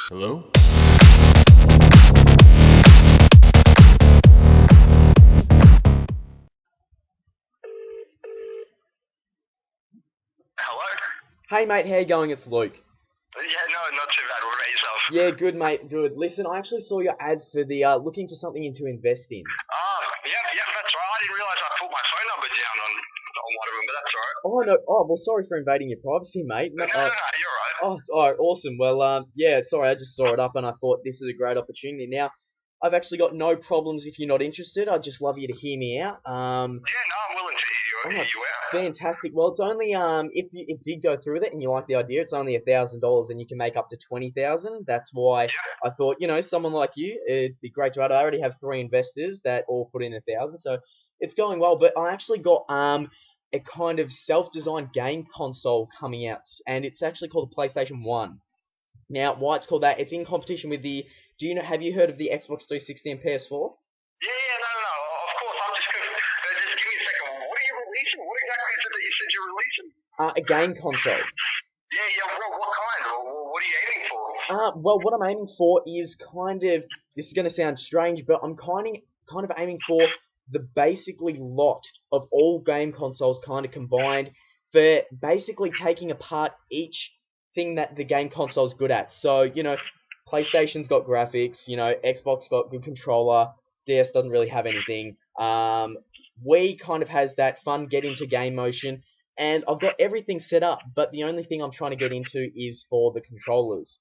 Hello? Hello? Hey mate, how you going? It's Luke. Yeah, no, not too bad. What about yourself? Yeah, good mate, good. Listen, I actually saw your ad for the looking for something to invest in. Yeah, that's right. I didn't realise I put my phone number down on one of them, but that's all right. Oh no, oh well, sorry for invading your privacy, mate. No, you're right. Oh, alright, awesome. Well, yeah, sorry, I just saw it up and I thought this is a great opportunity. Now, I've actually got no problems if you're not interested. I'd just love you to hear me out. Yeah, no, I'm willing to hear you out. Fantastic. Well, it's only if you did go through with it and you like the idea, it's only $1,000 and you can make up to 20,000. That's why I thought, someone like you, it'd be great to add. I already have 3 investors that all put in 1,000, so it's going well. But I actually got a kind of self-designed game console coming out, and it's actually called the PlayStation 1. Now, why it's called that? It's in competition with the. Have you heard of the Xbox 360 and PS4? Yeah, no. Of course, I'm just confused. Just give me a second. What are you releasing? What exactly is it that you said you're releasing? A game console. Yeah. What kind? What are you aiming for? Well, what I'm aiming for is this is going to sound strange, but I'm kind of aiming for the basically lot of all game consoles kind of combined for basically taking apart each thing that the game console's good at. So, PlayStation's got graphics, Xbox got good controller, DS doesn't really have anything. Wii kind of has that fun get into game motion, and I've got everything set up, but the only thing I'm trying to get into is for the controllers.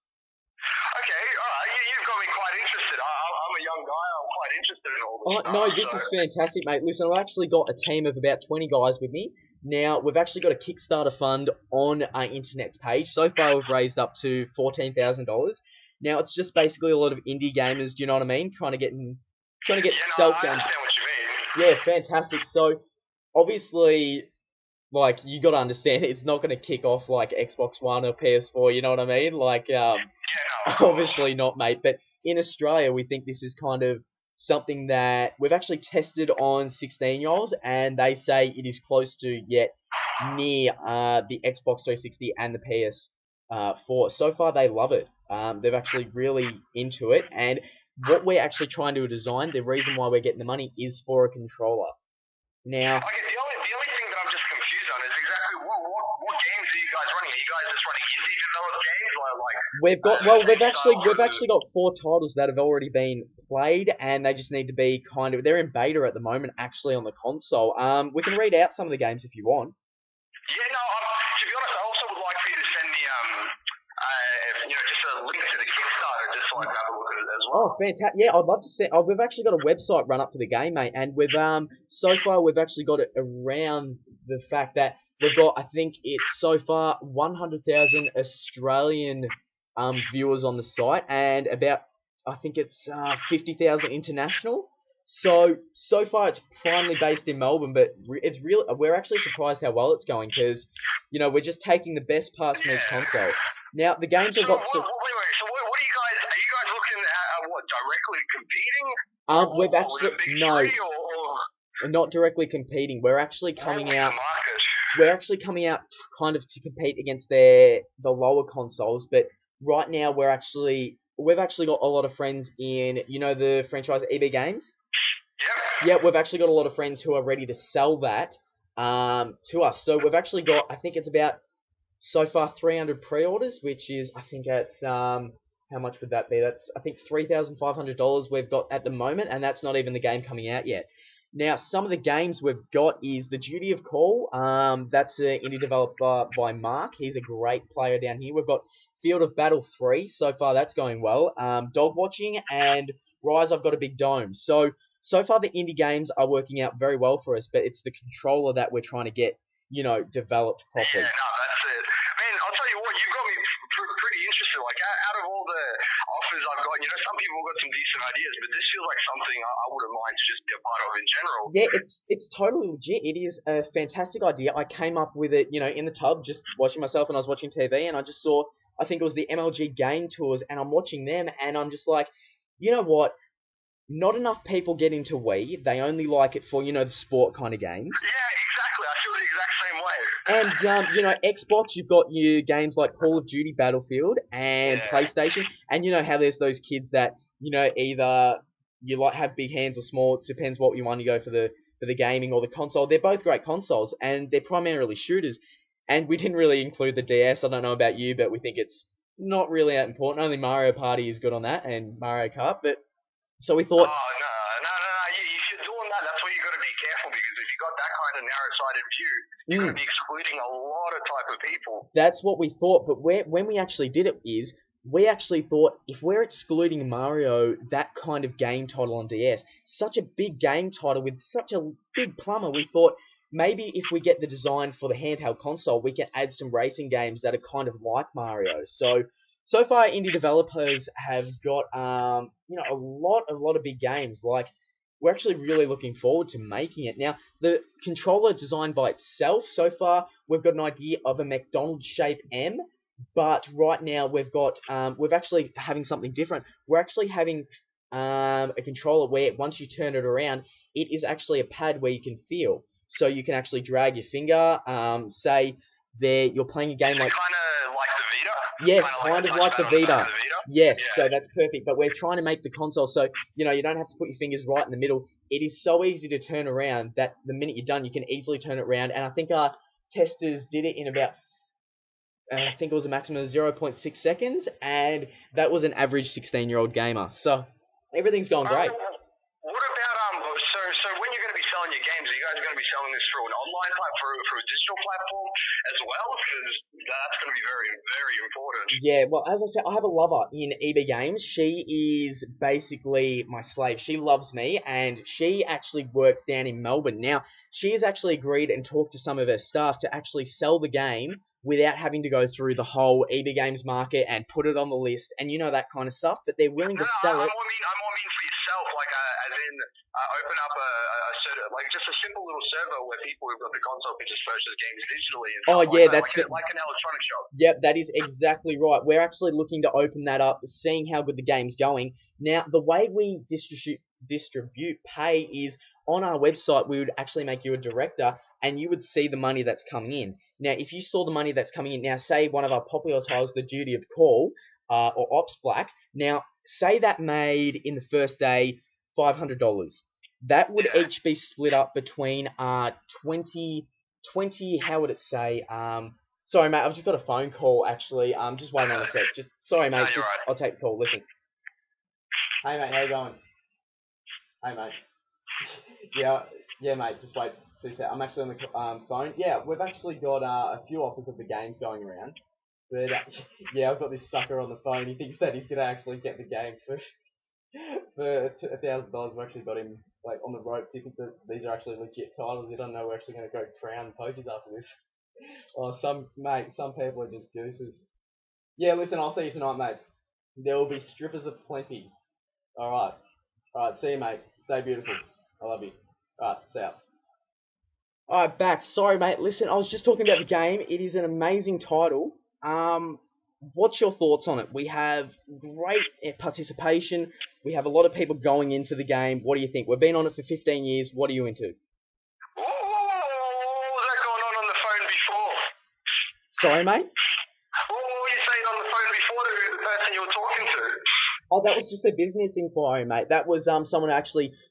Okay, alright, you've got me quite interested. I'm a young guy, I'm quite interested in all this stuff. No, this is fantastic, mate. Listen, I've actually got a team of about 20 guys with me. Now, we've actually got a Kickstarter fund on our internet's page. So far, we've raised up to $14,000. Now, it's just basically a lot of indie gamers, do you know what I mean? Trying to get self games. I understand what you mean. Yeah, fantastic. So, obviously, you got to understand, it's not going to kick off like Xbox One or PS4, you know what I mean? Obviously not, mate. But in Australia, we think this is kind of something that we've actually tested on 16-year-olds, and they say it is close to yet near the Xbox 360 and the PS4. So far, they love it. They're actually really into it, and what we're actually trying to design, the reason why we're getting the money is for a controller. Now, okay, the only thing that I'm just confused on is exactly what games are you guys running? Are you guys just running indie developed games we've actually got 4 titles that have already been played, and they just need to be they're in beta at the moment, actually, on the console. We can read out some of the games if you want. Yeah, no. To be honest, I also would like for you to send me just a link to the Kickstarter, just so I can have a look at it as well. Oh, fantastic! Yeah, I'd love to send. We've actually got a website run up for the game, mate, and so far we've actually got it around the fact that we've got, I think it's so far 100,000 Australian viewers on the site, and about, I think it's 50,000 international. So far it's primarily based in Melbourne, but we're actually surprised how well it's going, because we're just taking the best parts from each console. Now the games have got. Wait. So what are you guys? Are you guys looking at what, directly competing? We've actually not directly competing. We're actually coming out. We're actually coming out kind of to compete against the lower consoles, but right now we've actually got a lot of friends in the franchise EB Games. Yeah, we've actually got a lot of friends who are ready to sell that to us. So we've actually got, I think it's about so far 300 pre-orders, which is, I think it's how much would that be? That's, I think, $3,500 we've got at the moment, and that's not even the game coming out yet. Now, some of the games we've got is The Duty of Call. That's an indie developer by Mark. He's a great player down here. We've got Field of Battle 3. So far, that's going well. Dog Watching and Rise, I've Got a Big Dome. So far, the indie games are working out very well for us, but it's the controller that we're trying to get, developed properly. Yeah, no, that's it. Man, I'll tell you what, you've got me pretty interested. Like, out of all the offers I've got, some people have got some decent ideas, but this feels like something I wouldn't mind to just be a part of in general. Yeah, it's totally legit. It is a fantastic idea. I came up with it, in the tub, just watching myself, and I was watching TV, and I just saw, I think it was the MLG Game Tours, and I'm watching them, and I'm just like, you know what? Not enough people get into Wii. They only like it for, the sport kind of games. Yeah, exactly. I feel the exact same way. And, Xbox, you've got your games like Call of Duty Battlefield and PlayStation. And you know how there's those kids that, either you like have big hands or small. It depends what you want to go for the gaming or the console. They're both great consoles, and they're primarily shooters. And we didn't really include the DS. I don't know about you, but we think it's not really that important. Only Mario Party is good on that, and Mario Kart. But so we thought. Oh, no. If you're doing that, that's where you got to be careful, because if you got that kind of narrow-sighted view, you're going to be excluding a lot of type of people. That's what we thought, but when we actually did it we actually thought, if we're excluding Mario, that kind of game title on DS, such a big game title with such a big plumber, we thought maybe if we get the design for the handheld console, we can add some racing games that are kind of like Mario. So far, indie developers have got, a lot of big games. Like, we're actually really looking forward to making it. Now, the controller designed by itself, so far, we've got an idea of a McDonald's-shaped M, but right now we're actually having something different. We're actually having a controller where once you turn it around, it is actually a pad where you can feel. So you can actually drag your finger, say you're playing a game like... Kind of like the Vita? Yes, kind of like the Vita. Yes, so that's perfect. But we're trying to make the console so, you don't have to put your fingers right in the middle. It is so easy to turn around that the minute you're done, you can easily turn it around. And I think our testers did it in about, I think it was a maximum of 0.6 seconds, and that was an average 16-year-old gamer. So everything's going great. What about, so when you're going to be selling your games, are you guys going to be selling this through an online platform, through a digital platform as well? Because that's going to be very, very important. Yeah, well, as I said, I have a lover in EB Games. She is basically my slave. She loves me, and she actually works down in Melbourne. Now, she has actually agreed and talked to some of her staff to actually sell the game without having to go through the whole EB Games market and put it on the list and that kind of stuff, but they're willing to sell it. I more mean for yourself, like as in open up a like just a simple little server where people who've got the console can just purchase games digitally and stuff like an electronic shop. Yep, that is exactly right. We're actually looking to open that up, seeing how good the game's going. Now, the way we distribute pay is on our website. We would actually make you a director, and you would see the money that's coming in. Now, if you saw the money that's coming in, now say one of our popular titles, The Duty of Call, or Ops Black, now say that made in the first day $500. That would each be split up between 20, how would it say? Sorry, mate, I've just got a phone call, actually. Just wait on a sec. Sorry, mate. No, right. I'll take the call. Listen. Hey, mate, how you going? Hey, mate. yeah, mate, just wait. I'm actually on the phone. Yeah, we've actually got a few offers of the games going around. But, I've got this sucker on the phone. He thinks that he's going to actually get the game for $1,000. We've actually got him on the ropes. He thinks that these are actually legit titles. He doesn't know we're actually going to go crown pokies after this. Oh, some people are just gooses. Yeah, listen, I'll see you tonight, mate. There will be strippers aplenty. Alright, see you, mate. Stay beautiful. I love you. Alright, see ya. Alright, back. Sorry, mate. Listen, I was just talking about the game. It is an amazing title. What's your thoughts on it? We have great participation. We have a lot of people going into the game. What do you think? We've been on it for 15 years. What are you into? What was that going on the phone before? Sorry, mate? What were you saying on the phone before to the person you were talking to? Oh, that was just a business inquiry, mate. That was someone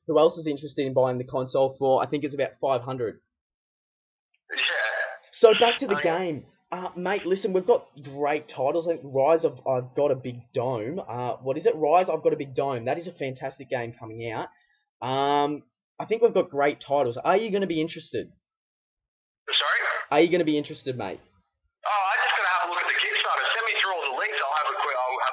who else is interested in buying the console for, I think it's about $500. Yeah. So back to the game. Mate, listen, we've got great titles. I think Rise of I've Got a Big Dome. What is it? Rise I've Got a Big Dome. That is a fantastic game coming out. I think we've got great titles. Are you going to be interested? Sorry? Are you going to be interested, mate? Oh, I'm just going to have a look at the Kickstarter. Send me through all the links. I'll have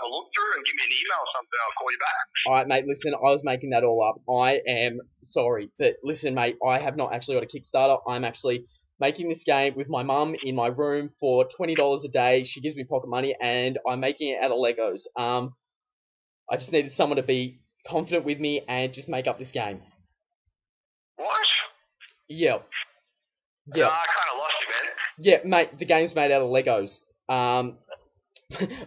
a look through and give me an email or something. I'll call you back. Alright, mate, listen, I was making that all up. I am sorry. But listen, mate, I have not actually got a Kickstarter. I'm actually making this game with my mum in my room for $20 a day. She gives me pocket money, and I'm making it out of Legos. I just needed someone to be confident with me and just make up this game. What? Yeah. No, I kind of lost you, man. Yeah, mate, the game's made out of Legos.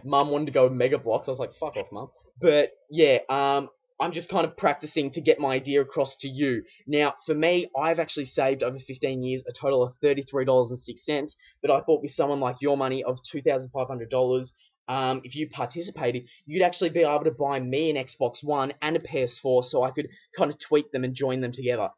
Mum wanted to go with Mega Blocks. I was like, fuck off, Mum. But, yeah, I'm just kind of practicing to get my idea across to you. Now, for me, I've actually saved over 15 years a total of $33.06, but I thought with someone like your money of $2,500, if you participated, you'd actually be able to buy me an Xbox One and a PS4 so I could kind of tweak them and join them together.